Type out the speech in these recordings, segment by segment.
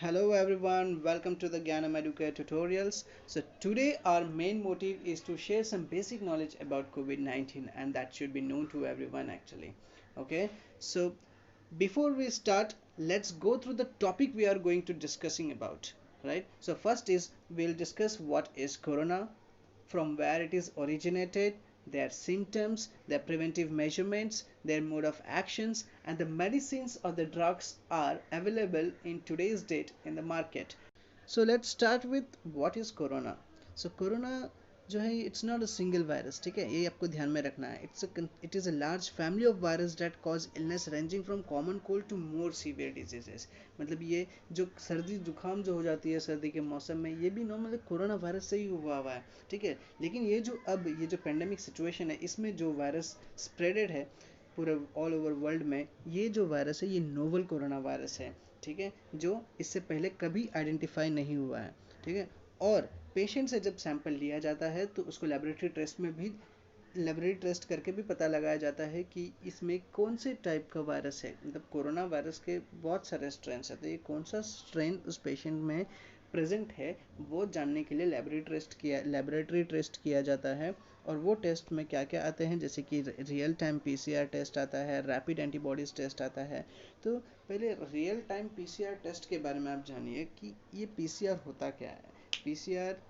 Hello everyone, welcome to the Gyanam Educare tutorials. So today our main motive is to share some basic knowledge about COVID-19 and that should be known to everyone actually. Okay, so before we start, let's go through the topic we are going to discussing about, right? So first is we'll discuss what is corona, from where it is originated, their symptoms, their preventive measurements, their mode of actions, and the medicines or the drugs are available in today's date in the market. So let's start with what is corona. So corona जो है it's not a single virus, ठीक है, ये आपको ध्यान में रखना है. It is a large family of virus that cause illness ranging from common cold to more severe diseases. मतलब ये जो सर्दी जुकाम जो हो जाती है सर्दी के मौसम में, ये भी नॉर्मल कोरोना वायरस से ही हुआ है, ठीक है. लेकिन ये जो पेंडेमिक सिचुएशन है, इसमें जो वायरस स्प्रेडेड है पूरे ऑल ओवर वर्ल्ड में, ये जो वायरस है ये नोवल कोरोना वायरस है, ठीक है, जो इससे पहले कभी आइडेंटिफाई नहीं हुआ है, ठीक है. और पेशेंट से जब सैंपल लिया जाता है तो उसको लेबोरेटरी टेस्ट करके भी पता लगाया जाता है कि इसमें कौन से टाइप का वायरस है. मतलब कोरोना वायरस के बहुत सारे स्ट्रेन है, तो ये कौन सा स्ट्रेन उस पेशेंट में प्रेजेंट है वो जानने के लिए लेबोरेटरी टेस्ट किया जाता है. और वो टेस्ट में क्या क्या आते हैं, जैसे कि रियल टाइम पीसीआर टेस्ट आता है, रैपिड एंटीबॉडीज टेस्ट आता है. तो पहले रियल टाइम पीसीआर टेस्ट के बारे में आप जानिए कि ये पीसीआर होता क्या है. पीसीआर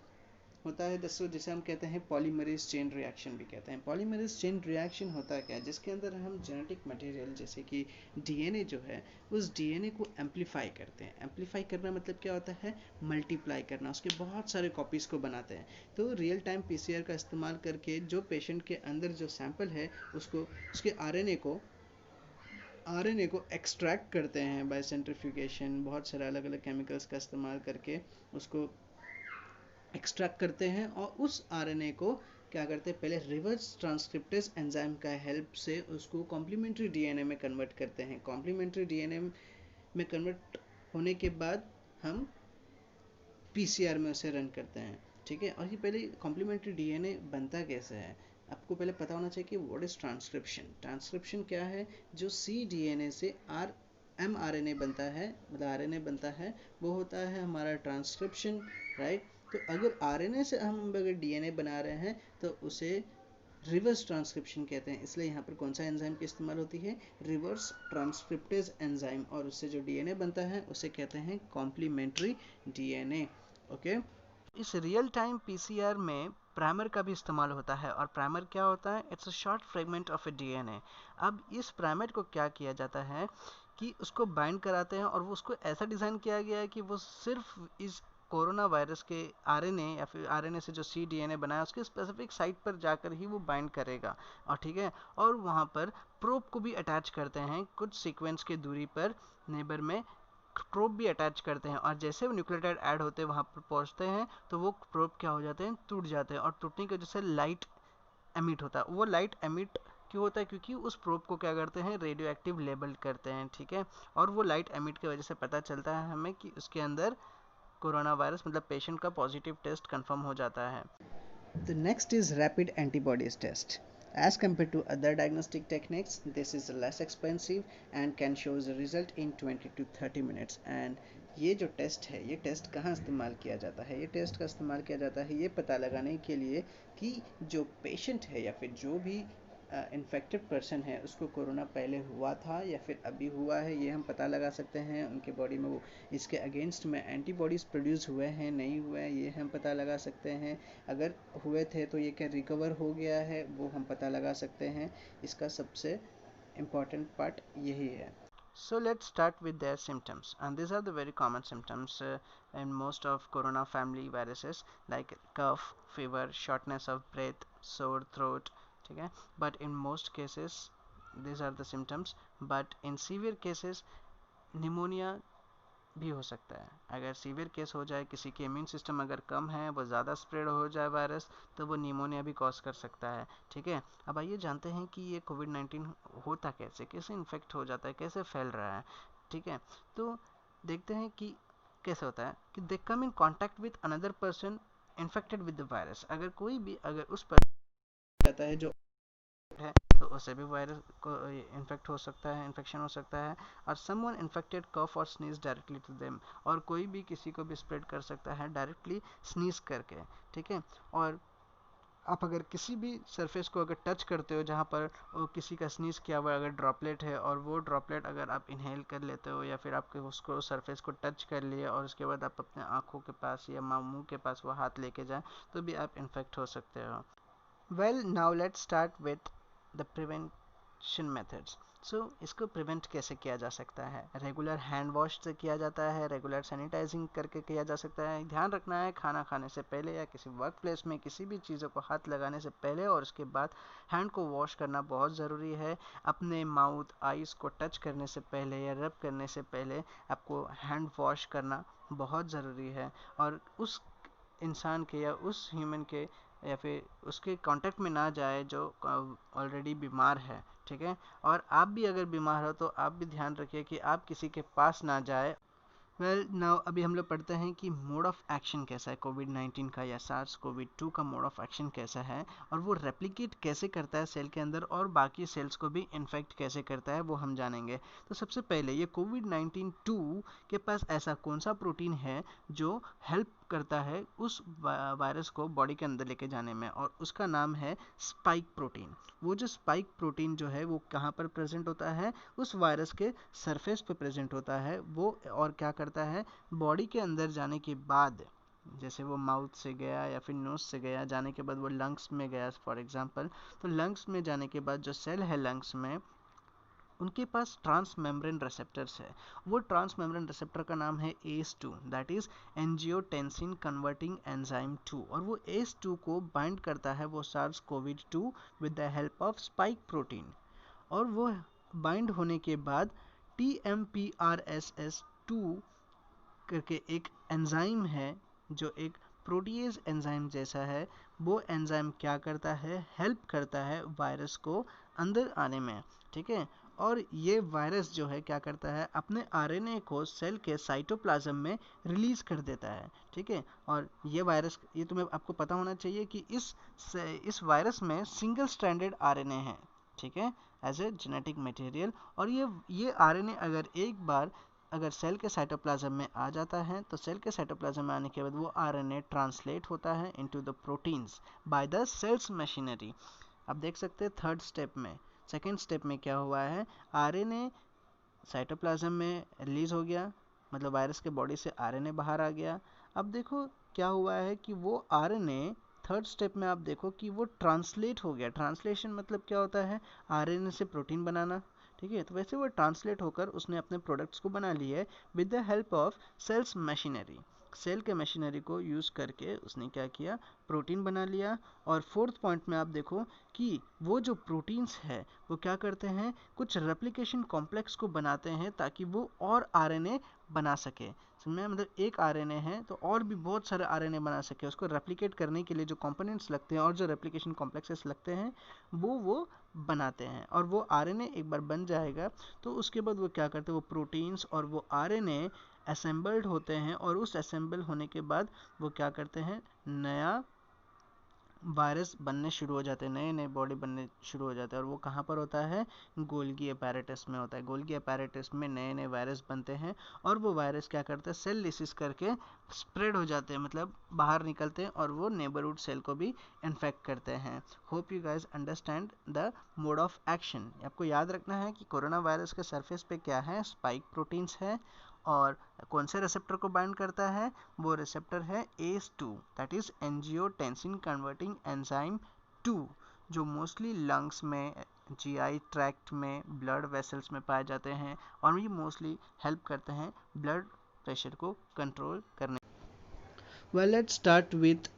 होता है दोस्तों जिसे हम कहते हैं पॉलीमरेज चेन रिएक्शन भी कहते हैं. पॉलीमरेज चेन रिएक्शन होता है क्या, जिसके अंदर हम जेनेटिक मटेरियल जैसे कि डीएनए जो है उस डीएनए को एम्पलीफाई करते हैं. एम्पलीफाई करना मतलब क्या होता है, मल्टीप्लाई करना, उसके बहुत सारे कॉपीज को बनाते हैं. तो रियल टाइम पीसीआर का इस्तेमाल करके जो पेशेंट के अंदर जो सैंपल है उसको उसके आरएनए को एक्सट्रैक्ट करते हैं बाय सेंट्रीफ्यूगेशन, बहुत सारे अलग अलग केमिकल्स का इस्तेमाल करके उसको एक्सट्रैक्ट करते हैं. और उस आरएनए को क्या करते हैं, पहले रिवर्स ट्रांसक्रिप्टेज एंजाइम का हेल्प से उसको कॉम्प्लीमेंट्री डीएनए में कन्वर्ट करते हैं. कॉम्प्लीमेंट्री डीएनए में कन्वर्ट होने के बाद हम पीसीआर में उसे रन करते हैं, ठीक है. और ये पहले कॉम्प्लीमेंट्री डीएनए बनता कैसे है, आपको पहले पता होना चाहिए कि व्हाट इज ट्रांसक्रिप्शन. ट्रांसक्रिप्शन क्या है, जो सी डीएनए से R M R N A बनता है, मतलब आर एन ए बनता है, वो होता है हमारा ट्रांसक्रिप्शन, राइट. तो अगर आर एन ए से हम अगर डीएनए बना रहे हैं तो उसे रिवर्स ट्रांसक्रिप्शन कहते हैं. इसलिए यहाँ पर कौन सा एंजाइम की इस्तेमाल होती है, रिवर्स ट्रांसक्रिप्टेज एंजाइम. और उससे जो डीएनए बनता है उसे कहते हैं कॉम्प्लीमेंट्री डीएनए. ओके. इस रियल टाइम पीसीआर में प्राइमर का भी इस्तेमाल होता है. और प्राइमर क्या होता है, it's a short fragment of A DNA. अब इस प्राइमर को क्या किया जाता है कि उसको बाइंड कराते हैं, और वो उसको ऐसा डिज़ाइन किया गया है कि वो सिर्फ इस कोरोना वायरस के आरएनए या फिर आरएनए से जो सी डीएनए बनाया उसके स्पेसिफिक साइट पर जाकर ही वो बाइंड करेगा. और ठीक है, और वहाँ पर प्रोब को भी अटैच करते हैं कुछ सीक्वेंस की दूरी पर, नेबर में प्रोब भी अटैच करते हैं. और जैसे वो न्यूक्लियोटाइड ऐड होते हैं वहाँ पर पहुँचते हैं तो वो प्रोब क्या हो जाते हैं, टूट जाते हैं. और टूटने की वजह से लाइट एमिट होता है. वो लाइट एमिट क्यों होता है, क्योंकि उस प्रोब को क्या करते हैं, रेडियो एक्टिव लेबल करते हैं, ठीक है. और वो लाइट एमिट की वजह से पता चलता है हमें कि उसके अंदर कोरोना वायरस मतलब पेशेंट का पॉजिटिव टेस्ट कंफर्म हो जाता है. The next is rapid antibodies test. As compared to other diagnostic techniques, this is less expensive and can show the result in 20 to 30 minutes. And ये जो test है, ये test कहाँ इस्तेमाल किया जाता है, ये टेस्ट का इस्तेमाल किया जाता है ये पता लगाने के लिए कि जो पेशेंट है या फिर जो भी इन्फेक्टेड पर्सन है उसको कोरोना पहले हुआ था या फिर अभी हुआ है, ये हम पता लगा सकते हैं. उनके बॉडी में वो इसके अगेंस्ट में एंटीबॉडीज़ प्रोड्यूस हुए हैं नहीं हुए हैं, ये हम पता लगा सकते हैं. अगर हुए थे तो ये क्या रिकवर हो गया है वो हम पता लगा सकते हैं. इसका सबसे इम्पॉर्टेंट पार्ट यही है. So let's start with their symptoms, and these are the very common symptoms in most of corona family viruses, like cough, fever, shortness of breath, sore throat, ठीक है. But in most cases these are the symptoms, but in severe cases pneumonia भी हो सकता है. अगर severe case हो जाए, किसी के इम्यून सिस्टम अगर कम है, वो ज़्यादा स्प्रेड हो जाए वायरस, तो वो निमोनिया भी कॉज कर सकता है, ठीक है. अब आइए जानते हैं कि ये कोविड-19 होता कैसे, कैसे इन्फेक्ट हो जाता है, कैसे फैल रहा है, ठीक है. तो देखते हैं कि कैसे होता है कि they come in contact with another person infected with the virus. अगर कोई भी अगर उस पर जाता है जो है तो उससे भी वायरस को इन्फेक्ट हो सकता है, इन्फेक्शन हो सकता है। और समवन इन्फेक्टेड कफ और स्नीज डायरेक्टली टू देम, और कोई भी किसी को भी स्प्रेड कर सकता है डायरेक्टली स्नीज करके, ठीक है। और आप अगर किसी भी सरफेस को अगर टच करते हो जहाँ पर किसी का स्नीज किया हुआ अगर ड्रॉपलेट है, और वो ड्रॉपलेट अगर आप इनहेल कर लेते हो, या फिर आपके उसको सरफेस को टच कर लिए और उसके बाद आप अपने आँखों के पास या मुंह के पास वो हाथ लेके जाए, तो भी आप इन्फेक्ट हो सकते हो। Well now let's start with the prevention methods. So इसको प्रिवेंट कैसे किया जा सकता है? रेगुलर हैंड वॉश से किया जाता है, रेगुलर सैनिटाइजिंग करके किया जा सकता है। ध्यान रखना है खाना खाने से पहले या किसी वर्क प्लेस में किसी भी चीज़ों को हाथ लगाने से पहले और उसके बाद हैंड को वॉश करना बहुत ज़रूरी है। अपने माउथ आइज़ को टच करने से पहले या रब करने से पहले आपको हैंड वॉश करना बहुत ज़रूरी है, और उस इंसान के या उस ह्यूमन के या फिर उसके कांटेक्ट में ना जाए जो ऑलरेडी बीमार है, ठीक है। और आप भी अगर बीमार हो तो आप भी ध्यान रखिए कि आप किसी के पास ना जाए। वेल नाउ अभी हम लोग पढ़ते हैं कि मोड ऑफ एक्शन कैसा है कोविड-19 का, या सार्स कोविड-2 का मोड ऑफ एक्शन कैसा है, और वो रेप्लिकेट कैसे करता है सेल के अंदर और बाकी सेल्स को भी इन्फेक्ट कैसे करता है, वो हम जानेंगे। तो सबसे पहले ये कोविड-19 2 के पास ऐसा कौन सा प्रोटीन है जो हेल्प करता है उस वायरस को बॉडी के अंदर लेके जाने में, और उसका नाम है स्पाइक प्रोटीन। वो जो स्पाइक प्रोटीन जो है वो कहाँ पर प्रेजेंट होता है? उस वायरस के सरफेस पे प्रेजेंट होता है वो, और क्या करता है बॉडी के अंदर जाने के बाद, जैसे वो माउथ से गया या फिर नोज से गया, जाने के बाद वो लंग्स में गया फॉर एग्जांपल, तो लंग्स में जाने के बाद जो सेल है लंग्स में, उनके पास ट्रांस मेम्ब्रेन रिसेप्टर्स है। वो ट्रांस मेम्ब्रेन रिसेप्टर का नाम है ACE2, that is angiotensin converting enzyme 2, और वो ACE2 को बाइंड करता है वो SARS covid 2 with the help of spike protein. और वो बाइंड होने के बाद TMPRSS2 करके एक एंजाइम है जो एक प्रोटीएज एंजाइम जैसा है, वो एंजाइम क्या करता है? हेल्प करता है वायरस को अंदर आने में, ठीक है। और ये वायरस जो है क्या करता है? अपने आरएनए को सेल के साइटोप्लाज्म में रिलीज कर देता है, ठीक है। और ये वायरस, ये तुम्हें आपको पता होना चाहिए कि इस वायरस में सिंगल स्ट्रैंडेड आरएनए है, ठीक है, एज ए जेनेटिक मटेरियल। और ये आरएनए अगर एक बार अगर सेल के साइटोप्लाज्म में आ जाता है, तो सेल के साइटोप्लाज्म में आने के बाद वो आरएनए ट्रांसलेट होता है into the proteins by the cells machinery. अब देख सकते हैं थर्ड स्टेप में, सेकेंड स्टेप में क्या हुआ है? आरएनए साइटोप्लाज्म में रिलीज हो गया, मतलब वायरस के बॉडी से आरएनए बाहर आ गया। अब देखो क्या हुआ है कि वो आरएनए थर्ड स्टेप में आप देखो कि वो ट्रांसलेट हो गया। ट्रांसलेशन मतलब क्या होता है? आरएनए से प्रोटीन बनाना, ठीक है। तो वैसे वो ट्रांसलेट होकर उसने अपने प्रोडक्ट्स को बना लिए है with the help of cells machinery. Cell के मशीनरी को यूज़ करके उसने क्या किया? प्रोटीन बना लिया। और फोर्थ पॉइंट में आप देखो कि वो जो प्रोटीन्स है वो क्या करते हैं? कुछ रेप्लिकेशन कॉम्प्लेक्स को बनाते हैं ताकि वो और आरएनए बना सके। समझे? मतलब एक आरएनए है तो और भी बहुत सारे आरएनए बना सके। उसको रेप्लिकेट करने के लिए जो कंपोनेंट्स लगते हैं और जो रेप्लिकेशन कॉम्प्लेक्सेस लगते हैं वो बनाते हैं। और वो आरएनए एक बार बन जाएगा तो उसके बाद वो क्या करते हैं? वो प्रोटीन्स और वो आरएनए असेंबल्ड होते हैं, और उस असेंबल होने के बाद वो क्या करते हैं? नया वायरस बनने शुरू हो जाते हैं, नए नए बॉडी बनने शुरू हो जाते हैं। और वो कहाँ पर होता है? गोल्गी अपैरेटस में होता है। गोल्गी अपैरेटस में नए नए वायरस बनते हैं, और वो वायरस क्या करते हैं? सेल लिसिस करके स्प्रेड हो जाते हैं, मतलब बाहर निकलते हैं, और वो नेबरहुड सेल को भी इन्फेक्ट करते हैं। Hope you guys understand the mode of action. आपको याद रखना है कि कोरोना वायरस के सरफेस पे क्या है? स्पाइक प्रोटीन्स है, और कौन से रिसेप्टर को बाइंड करता है? वो रिसेप्टर है ACE2, that is angiotensin converting enzyme 2, जो मोस्टली लंग्स में, GI ट्रैक्ट में, ब्लड वेसल्स में पाए जाते हैं, और ये मोस्टली हेल्प करते हैं ब्लड प्रेशर को कंट्रोल करने। Well, let's start with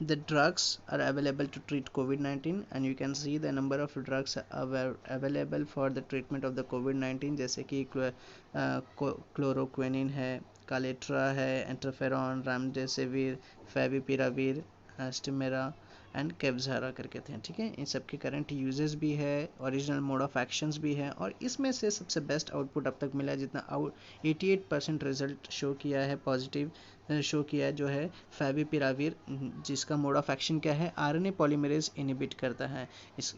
the drugs are available to treat COVID-19, and you can see the number of drugs are available for the treatment of the COVID-19, जैसे कि क्लोरोक्विनिन है, कालेट्रा है, interferon, remdesivir, favipiravir, स्टिमेरा, and केवजारा करके थे, ठीक है। इन सब के करंट यूजेस भी है, ओरिजिनल मोड ऑफ एक्शंस भी है, और इसमें से सबसे बेस्ट आउटपुट अब तक मिला, जितना 88% रिजल्ट शो किया है, पॉजिटिव शो किया है, जो है फैविपिराविर, जिसका मोड ऑफ एक्शन क्या है, आरएनए पॉलीमरेज इनिबिट करता है।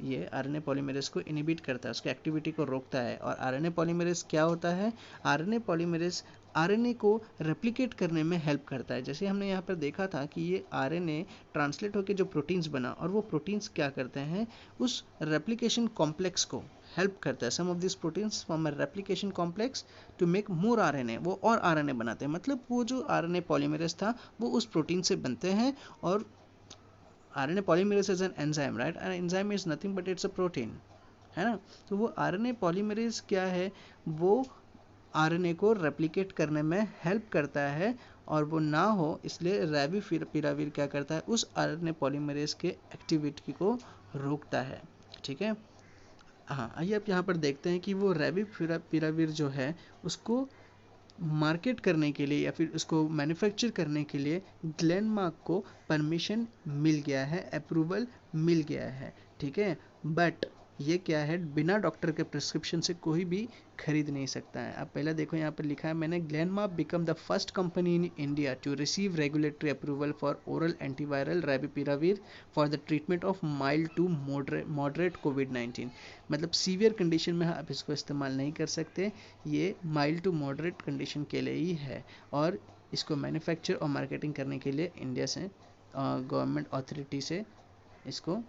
ये आरएनए पॉलीमरेज को इनिबिट करता है, उसकी एक्टिविटी को रोकता है। और आरएनए पॉलीमरेज क्या होता है, आरएनए पॉलीमरेज आरएनए को रेप्लिकेट करने में हेल्प करता है। जैसे हमने यहाँ पर देखा था कि ये आरएनए ट्रांसलेट होकर जो प्रोटीन्स बना, और वो प्रोटीन्स क्या करते हैं, उस रेप्लिकेशन कॉम्प्लेक्स को हेल्प करता है। Some of this proteins form a replication complex to make more RNA, वो और आरएनए बनाते हैं। मतलब वो जो आरएनए पॉलीमरेज था वो उस प्रोटीन से बनते हैं। और RNA polymerase is an enzyme, right, and enzyme is nothing but it's a protein, है ना। तो वो आरएनए पॉलीमरेज क्या है, वो आरएनए को रेप्लिकेट करने में हेल्प करता है, और वो ना हो इसलिए रेविपिराविर क्या करता है, उस आरएनए पॉलीमरेज के एक्टिविटी को रोकता है, ठीक है। हाँ, आइए आप यहाँ पर देखते हैं कि वो रेविपिराविर जो है उसको मार्केट करने के लिए या फिर उसको मैन्युफैक्चर करने के लिए ग्लेनमार्क को परमिशन मिल गया है, अप्रूवल मिल गया है, ठीक है। बट ये क्या है, बिना डॉक्टर के प्रिस्क्रिप्शन से कोई भी खरीद नहीं सकता है। अब पहले देखो यहाँ पर लिखा है मैंने, Glenmark become the first company in India to receive regulatory approval for oral antiviral favipiravir for the treatment of mild to moderate कोविड-19। मतलब सीवियर कंडीशन में आप इसको इस्तेमाल नहीं कर सकते, ये माइल्ड टू मॉडरेट कंडीशन के लिए ही है। और इसको मैन्युफैक्चर और मार्केटिंग करने के लिए इंडिया से गवर्नमेंट अथॉरिटी से इसको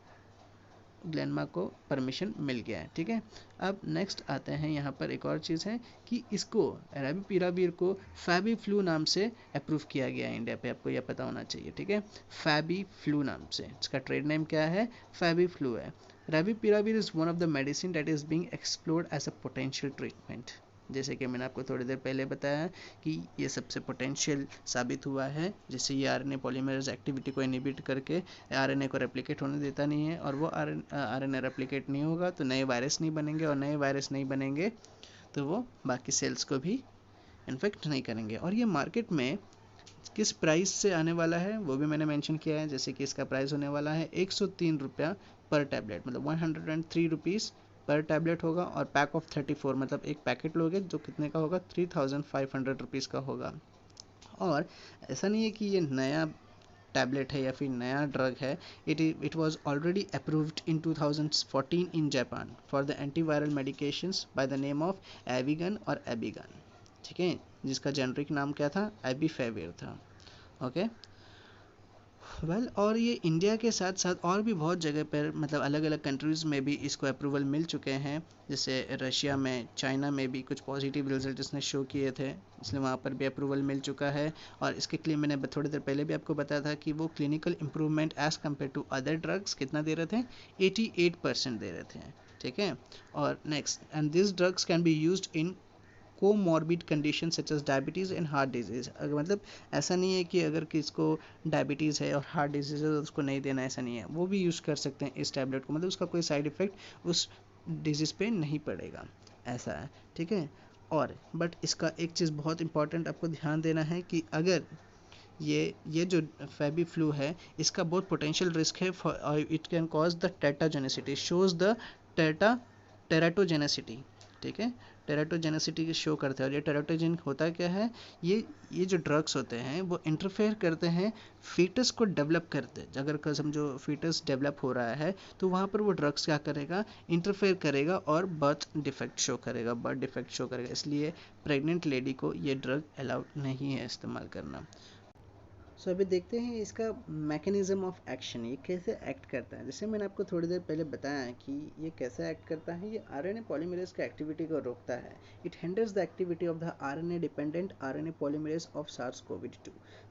ग्लेनमार्क को परमिशन मिल गया है, ठीक है। अब नेक्स्ट आते हैं, यहाँ पर एक और चीज़ है कि इसको रेविपिराविर को फैबीफ्लू नाम से अप्रूव किया गया है इंडिया पे, आपको यह पता होना चाहिए, ठीक है। फैबीफ्लू नाम से, इसका ट्रेड नेम क्या है, फैबीफ्लू है। Favipiravir is one of the medicine that is being explored as a potential treatment. जैसे कि मैंने आपको थोड़ी देर पहले बताया कि ये सबसे पोटेंशियल साबित हुआ है, जिससे ये आरएनए पॉलीमरेज एक्टिविटी को इनिबिट करके आरएनए को रेप्लिकेट होने देता नहीं है, और वो आरएनए रेप्लिकेट नहीं होगा तो नए वायरस नहीं बनेंगे, और नए वायरस नहीं बनेंगे तो वो बाकी सेल्स को भी इन्फेक्ट नहीं करेंगे। और ये मार्केट में किस प्राइस से आने वाला है वो भी मैंने मेंशन किया है। जैसे कि इसका प्राइस होने वाला है 103 रुपया पर टैबलेट, मतलब 103 रुपीज़ पर टैबलेट होगा। और पैक ऑफ 34, मतलब एक पैकेट लोगे जो कितने का होगा, 3500 रुपीज़ का होगा। और ऐसा नहीं है कि ये नया टैबलेट है या फिर नया ड्रग है, it was already approved in 2014 in Japan for the antiviral medications by the name of Avigan और एबिगन, ठीक है, जिसका जेनरिक नाम क्या था, एबीफेविर था, ओके। वेल, और ये इंडिया के साथ साथ और भी बहुत जगह पर, मतलब अलग अलग कंट्रीज़ में भी इसको अप्रूवल मिल चुके हैं। जैसे रशिया में, चाइना में भी कुछ पॉजिटिव रिजल्ट इसने शो किए थे, इसलिए वहाँ पर भी अप्रूवल मिल चुका है। और इसके लिए मैंने थोड़ी देर पहले भी आपको बताया था कि वो clinical improvement as compared to other drugs कितना दे रहे थे, 88% दे रहे थे, ठीक है। और next, and this drugs can be used in comorbid condition such as diabetes and heart disease. मतलब ऐसा नहीं है कि अगर किसको डायबिटीज़ है और हार्ट डिजीज़ है तो उसको नहीं देना, ऐसा नहीं है, वो भी यूज़ कर सकते हैं इस टैबलेट को, मतलब उसका कोई साइड इफ़ेक्ट उस डिजीज़ पे नहीं पड़ेगा, ऐसा है, ठीक है। और बट इसका एक चीज़ बहुत इंपॉर्टेंट आपको ध्यान देना है कि अगर ये जो फैबीफ्लू है इसका बहुत पोटेंशियल रिस्क है, it can cause the टेराटोजेनेसिटी, shows the टेराटोजेनेसिटी, ठीक है, टेराटोजेनेसिटी शो करते हैं। और ये टेराटोजेन होता क्या है, ये जो ड्रग्स होते हैं वो इंटरफेयर करते हैं फीटस को डेवलप करते हैं। अगर समझो फीटस डेवलप हो रहा है तो वहाँ पर वो ड्रग्स क्या करेगा, इंटरफेयर करेगा और बर्थ डिफेक्ट शो करेगा। इसलिए प्रेग्नेंट लेडी को ये ड्रग अलाउड नहीं है इस्तेमाल करना। सो अभी देखते हैं इसका मैकेनिज्म ऑफ एक्शन, ये कैसे एक्ट करता है। जैसे मैंने आपको थोड़ी देर पहले बताया कि ये कैसे एक्ट करता है, ये आरएनए पॉलीमरेज की एक्टिविटी को रोकता है। It hinders the activity of the RNA dependent RNA polymerase of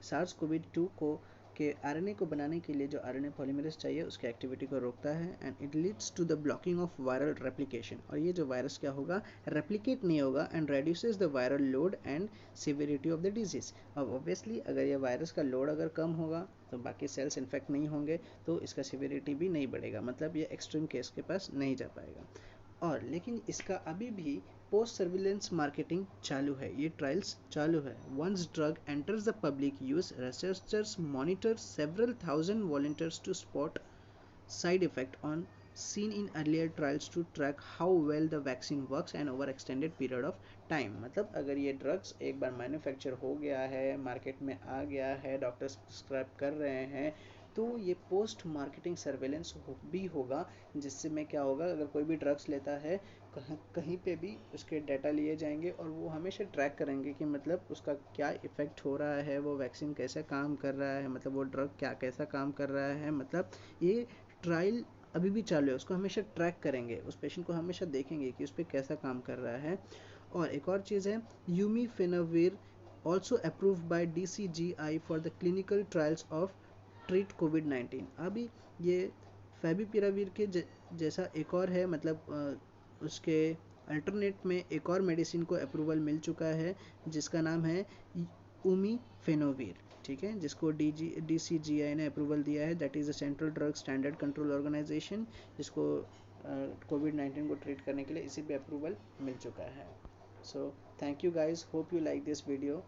SARS-CoV-2 को के आरएनए को बनाने के लिए जो आरएनए पॉलीमरेज चाहिए उसकी एक्टिविटी को रोकता है। And it leads to the blocking of viral replication, और ये जो वायरस क्या होगा, रेप्लिकेट नहीं होगा, and reduces the viral load and severity of the disease. अब ऑब्वियसली अगर ये वायरस का लोड अगर कम होगा तो बाकी सेल्स इन्फेक्ट नहीं होंगे, तो इसका सिविरिटी भी नहीं बढ़ेगा, मतलब ये एक्सट्रीम केस के पास नहीं जा पाएगा। और लेकिन इसका अभी भी पोस्ट सर्विलेंस मार्केटिंग चालू है, ये ट्रायल्स चालू है। Once drug enters the public use, researchers monitor several thousand volunteers to spot side effect on seen in earlier trials to track how well the vaccine works and over extended period of time। मतलब अगर ये drugs एक बार manufacture हो गया है, market में आ गया है, डॉक्टर्स प्रिस्क्राइब कर रहे हैं, तो ये पोस्ट मार्केटिंग सर्वेलेंस भी होगा, जिससे में क्या होगा, अगर कोई भी ड्रग्स लेता है कहीं पे भी उसके डाटा लिए जाएंगे और वो हमेशा ट्रैक करेंगे कि मतलब उसका क्या इफ़ेक्ट हो रहा है, वो वैक्सीन कैसे काम कर रहा है, मतलब वो ड्रग क्या कैसा काम कर रहा है, मतलब ये ट्रायल अभी भी चालू है, उसको हमेशा ट्रैक करेंगे, उस पेशेंट को हमेशा देखेंगे कि उस पर कैसा काम कर रहा है। और एक और चीज़ है, umifenovir also approved by DCGI for the clinical trials of treat कोविड-19। अभी ये फेविपिराविर के जैसा एक और है, मतलब उसके अल्टरनेट में एक और मेडिसिन को अप्रूवल मिल चुका है जिसका नाम है उमीफेनोविर, ठीक है, जिसको DCGI ने अप्रूवल दिया है, that is the central drug standard control organisation, जिसको कोविड-19 को ट्रीट करने के लिए इसी पे अप्रूवल मिल चुका है। So thank you guys, hope you like this video.